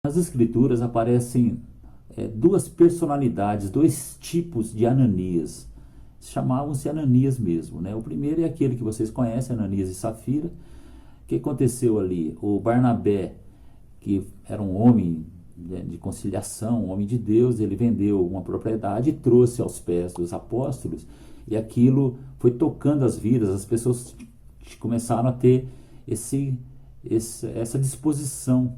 Nas Escrituras aparecem duas personalidades, dois tipos de Ananias. Chamavam-se Ananias mesmo, né? O primeiro é aquele que vocês conhecem, Ananias e Safira. O que aconteceu ali? O Barnabé, que era um homem de conciliação, um homem de Deus, ele vendeu uma propriedade e trouxe aos pés dos apóstolos, e aquilo foi tocando as vidas, as pessoas começaram a ter essa disposição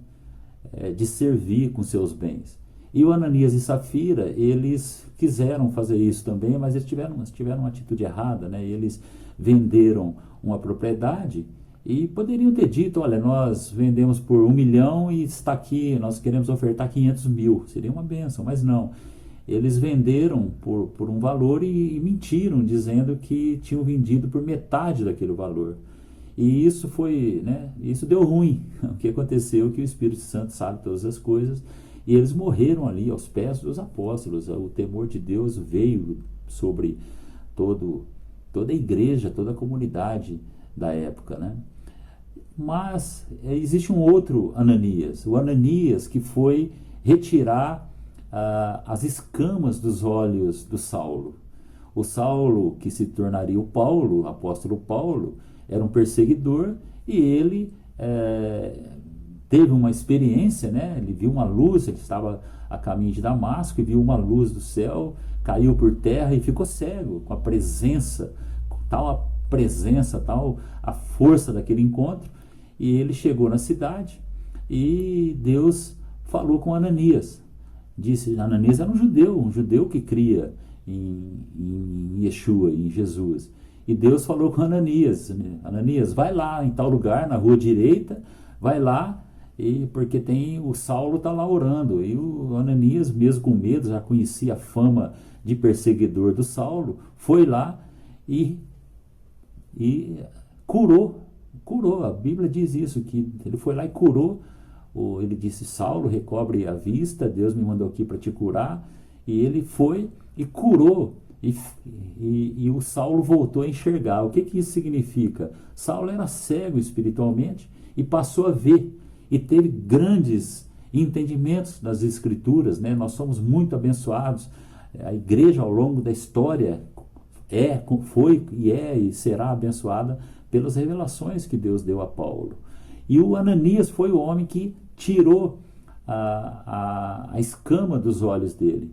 de servir com seus bens. E o Ananias e Safira, eles quiseram fazer isso também, mas eles tiveram uma atitude errada, né? Eles venderam uma propriedade e poderiam ter dito: olha, nós vendemos por 1 milhão e está aqui, nós queremos ofertar 500 mil, seria uma bênção, mas não. Eles venderam por um valor e mentiram, dizendo que tinham vendido por metade daquele valor. E isso foi, né, isso deu ruim. O que aconteceu é que o Espírito Santo sabe todas as coisas, e eles morreram ali aos pés dos apóstolos. O temor de Deus veio sobre toda a igreja, toda a comunidade da época, né? Mas existe um outro Ananias, o Ananias que foi retirar as escamas dos olhos do Saulo. O Saulo, que se tornaria o Paulo, o apóstolo Paulo, era um perseguidor, e ele teve uma experiência, né? Ele viu uma luz, ele estava a caminho de Damasco e viu uma luz do céu, caiu por terra e ficou cego com a presença, tal a força daquele encontro. E ele chegou na cidade e Deus falou com Ananias. Disse: Ananias era um judeu que cria em Yeshua, em Jesus. E Deus falou com Ananias: Ananias, vai lá em tal lugar, na rua direita, vai lá, porque o Saulo está lá orando. E o Ananias, mesmo com medo, já conhecia a fama de perseguidor do Saulo, foi lá e curou. A Bíblia diz isso, que ele foi lá e curou. Ele disse: Saulo, recobre a vista, Deus me mandou aqui para te curar. E ele foi e curou. E o Saulo voltou a enxergar. O que isso significa? Saulo era cego espiritualmente e passou a ver, e teve grandes entendimentos das Escrituras, né? Nós somos muito abençoados. A igreja, ao longo da história, foi e será abençoada pelas revelações que Deus deu a Paulo. E o Ananias foi o homem que tirou a escama dos olhos dele.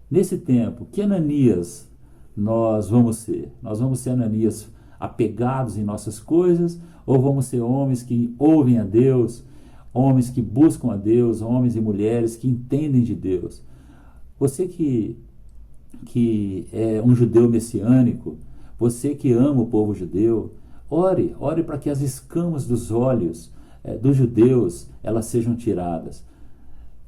Nesse tempo, que Ananias nós vamos ser? Nós vamos ser Ananias apegados em nossas coisas, ou vamos ser homens que ouvem a Deus, homens que buscam a Deus, homens e mulheres que entendem de Deus? Você que é um judeu messiânico, você que ama o povo judeu, ore para que as escamas dos olhos dos judeus elas sejam tiradas.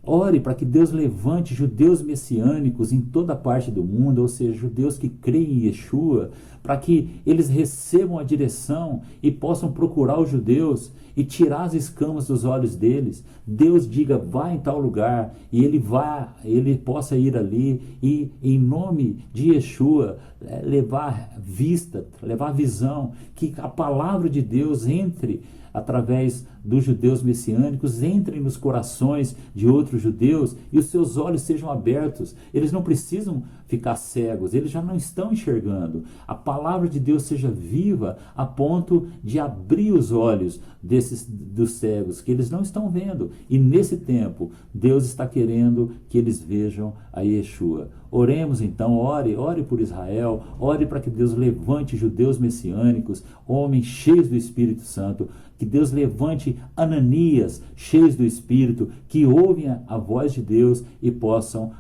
Ore para que Deus levante judeus messiânicos em toda parte do mundo, ou seja, judeus que creem em Yeshua, para que eles recebam a direção e possam procurar os judeus e tirar as escamas dos olhos deles. Deus diga: vai em tal lugar, e ele possa ir ali e, em nome de Yeshua, levar vista, levar visão, que a palavra de Deus entre através dos judeus messiânicos, entrem nos corações de outros judeus e os seus olhos sejam abertos. Eles não precisam ficar cegos, eles já não estão enxergando. A palavra de Deus seja viva a ponto de abrir os olhos dos cegos, que eles não estão vendo. E nesse tempo, Deus está querendo que eles vejam a Yeshua. Oremos então, ore por Israel, ore para que Deus levante judeus messiânicos, homens cheios do Espírito Santo, que Deus levante Ananias, cheios do Espírito, que ouvem a voz de Deus e possam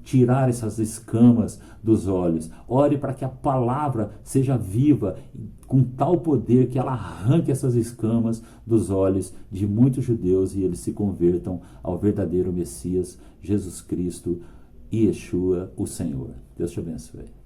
tirar essas escamas dos olhos. Ore para que a palavra seja viva, com tal poder que ela arranque essas escamas dos olhos de muitos judeus e eles se convertam ao verdadeiro Messias, Jesus Cristo, e Yeshua, o Senhor. Deus te abençoe.